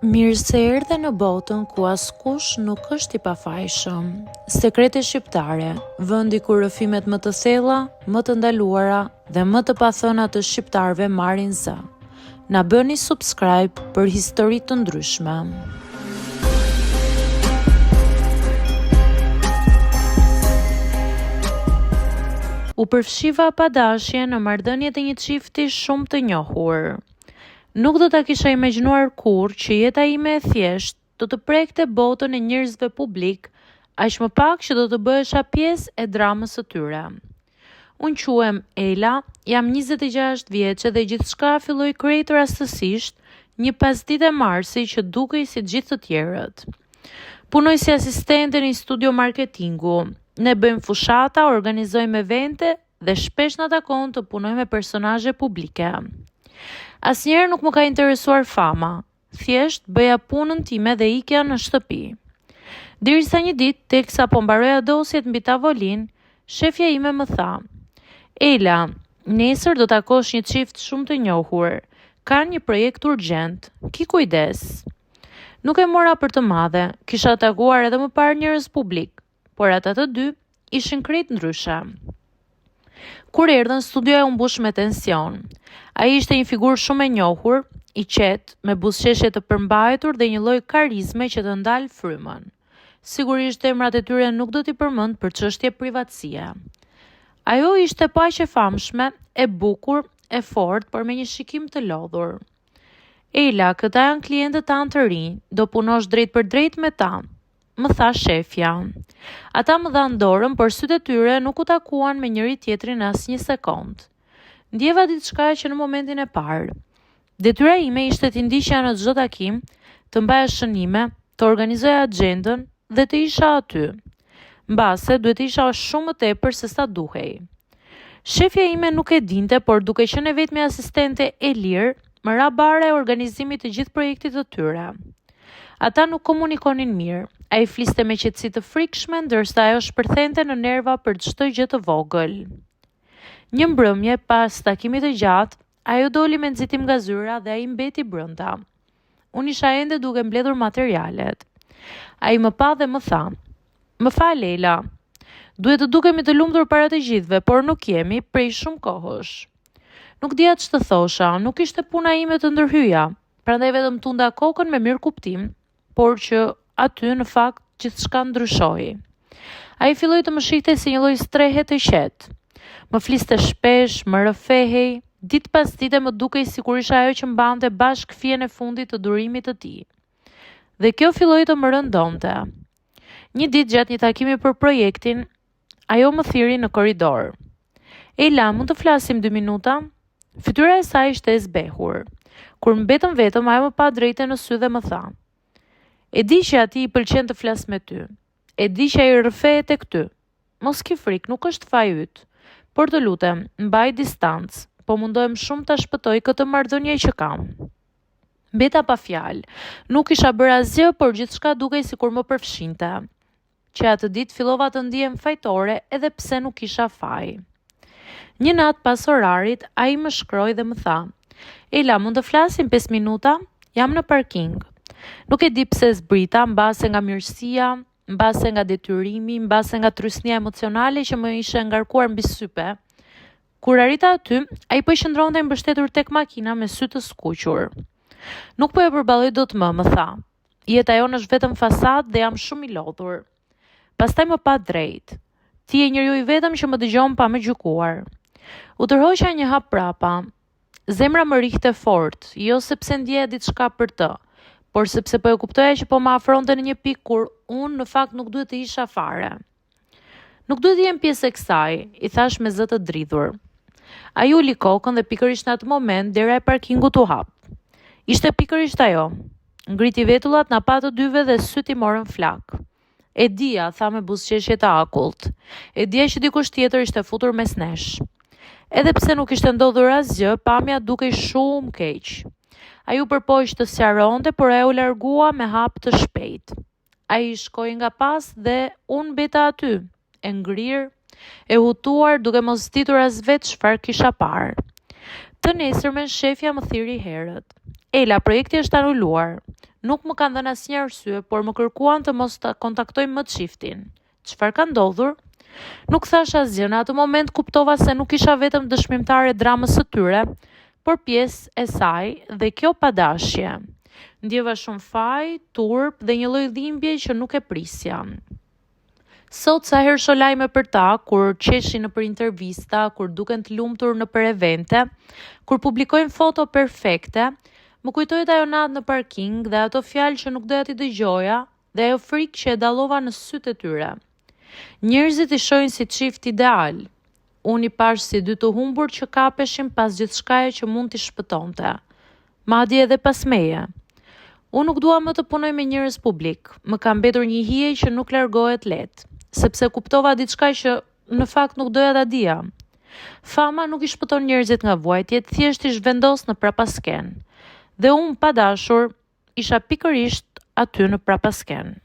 Mirë se erdhe në botën ku askush nuk është i pafajshëm. Sekrete shqiptare, vendi ku rrëfimet më të thella, më të ndaluara dhe më të pathëna të shqiptarëve marrin zë. Na bëni subscribe për histori të ndryshme. U përfshiva pa dashje në marrëdhëniet e një çifti shumë të njohur. Nuk do ta kisha imagjinuar kurrë që jeta ime e thjesht do të prekte botën e njerëzve publik, aq më pak që do të bëhesha pjesë e dramës së tyre. Unë quhem Ela, jam 26 vjeçe dhe gjithçka filloi krejt rastësisht një pasditë marsi që dukej si gjithë të tjerët. Punoj si asistente në një studio marketingu. Ne bëjmë fushata, organizojmë evente dhe shpesh na takon të punoj me personazhe publike. Asnjëherë nuk më ka interesuar fama, thjesht bëja punën time dhe ikja në shtëpi. Derisa një ditë, teksa po mbaroja dosjet mbi tavolinë, shefja ime më tha: "Ela, nesër do takosh një çift shumë të njohur. Kanë një projekt urgjent. Ki kujdes." Nuk e mora për të madhe, kisha takuar edhe më parë njerëz publik, por ata të dy ishin krejt ndryshe. Kur erdhën, studioja u mbush me tension. Ai ishte një figurë shumë e njohur, i qetë, me buzëqeshje të përmbajtur dhe një lloj karizme që të ndal frymën. Sigurisht emrat e tyre nuk do t'i përmend për çështje privatësie. Ajo ishte paq e famshme, e bukur, e fortë, por me një shikim të lodhur. "Ela, këta janë klientët tanë të rinj, do punosh drejt për drejt me ta", më tha shefja. Ata më dhanë dorën, por sytë e tyre nuk u takuan me njëri tjetrin as një sekond. Ndjeva diçka që në momentin e parë. Detyra ime ishte t'i ndiqja në çdo takim, të mbaja shënime, të organizoja agjendën dhe të isha aty. Mbase duhet isha shumë më tepër se sa duhej. Shefja ime nuk e dinte, por duke qenë e vetmi asistente e lirë, më ra bara e organizimit të gjithë projektit të tyre. Ata nuk komunikonin mirë. Ai fliste me qetësi të frikshme, ndërsa ajo shpërthente në nerva për çdo gjë të vogël. Një mbrëmje pas takimit të gjatë, ajo doli me nxitim nga zyra dhe ai mbeti brenda. Unë isha ende duke mbledhur materialet. Ai më pa dhe më tha: "Më fal, Ela. Duhet të dukemi të lumtur para të gjithëve, por nuk jemi prej shumë kohësh." Nuk dija ç'të thosha, nuk ishte puna ime të ndërhyja, prandaj vetëm tunda kokën me mirë kuptim, por që aty në fakt gjithçka ndryshoi. Ai filloi të më shihte si një lloj strehe të qetë. Më fliste shpesh, më rrëfehej, ditë pas dite më dukej sikur isha ajo që mbante bashkë fjen e fundit të durimit të tij. Dhe kjo filloi të më rëndonte. Një ditë gjatë një takimi për projektin, ajo më thiri në korridor. "Ela, mund të flasim 2 minuta?" Fytyra e saj ishte e zbehur. Kur mbetëm vetëm, ajo më pa drejte në sy dhe më tha: "E di që ati i pëlqen të flas me ty. E di që ai rrëfehet tek ty. Mos ki frik, nuk është faji yt. Por të lutem, mbaj distancë, po mundohem shumë ta shpëtoj këtë marrëdhënie që kam." Mbeta pa fjalë. Nuk isha bërë asgjë, por gjithçka dukej sikur më përfshinte. Që atë ditë fillova të ndihem fajtore edhe pse nuk kisha faj. Një natë pas orarit, ai më shkroi dhe më tha: "Ela, mund të flasim 5 minuta? Jam në parking." Nuk e di pse zbrita, mbase nga mirësia, mbase nga detyrimi, mbase nga trysnia emocionale që më ishte ngarkuar mbi sype. Kur arrita aty, ai po qëndronte i mbështetur tek makina me sy të skuqur. "Nuk po e përballoj dot më tha. Jeta jonë është vetëm fasadë dhe jam shumë i lodhur." Pastaj më pa drejt: "Ti je njeriu i vetëm që më dëgjon pa më gjykuar." U tërhoqa një hap prapa. Zemra më rihte fort, jo sepse ndjeja diçka për të, por sepse po e kuptoja që po më afronte në një pikë kur unë në fakt nuk duhet të isha fare. "Nuk duhet të jem pjesë e kësaj", i thash me zë të dridhur. Ai uli kokën dhe pikërisht në atë moment dera e parkingut u hap. Ishte pikërisht ajo. Ngriti vetullat, na pa të dyve dhe syt i morën flak. "E dija", tha me buzëqeshje të akullt. "E dija që dikush tjetër ishte futur mes nesh." Edhe pse nuk ishte ndodhur asgjë, pamja dukej shumë keq. Ai u përpoq të sqaronte, por ajo u largua me hap të shpejt. Ai shkoi nga pas dhe unë mbeta aty, e ngrirë, e hutuar, duke mos ditur as vetë çfarë kisha parë. Të nesërmen shefja më thiri herët. "Ela, projekti është anuluar. Nuk më kanë dhënë asnjë arsye, por më kërkuan të mos ta kontaktoj më çiftin. Çfarë ka ndodhur? Nuk thash asgjë, në atë moment kuptova se nuk isha vetëm dëshmimtare e dramës së tyre, por pjesë e saj dhe kjo padashje. Ndjeva shumë faj, turp dhe një lloj dhimbje që nuk e prisja. Sot sa herë shoh lajme për ta, kur qeshin nëpër intervista, kur duken të lumtur nëpër evente, kur publikojnë foto perfekte, më kujtohet ajo natë në parking dhe ato fjalë që nuk doja t'i dëgjoja dhe ajo frikë që e dallova në sytë e tyre. Njerëzit i shohin si çift ideal. Unë i pash si dy të humbur që kapeshin pas gjithçkaje që mund t'i shpëtonte. Madje edhe pas meje. Unë nuk dua më të punoj me njerëz publik. Më ka mbetur një hije që nuk largohet lehtë, sepse kuptova diçka që në fakt nuk doja ta dija. Fama nuk i shpëton njerëzit nga vuajtjet, thjesht i zhvendos në prapasken. Dhe unë pa dashur, isha pikërisht aty në prapasken.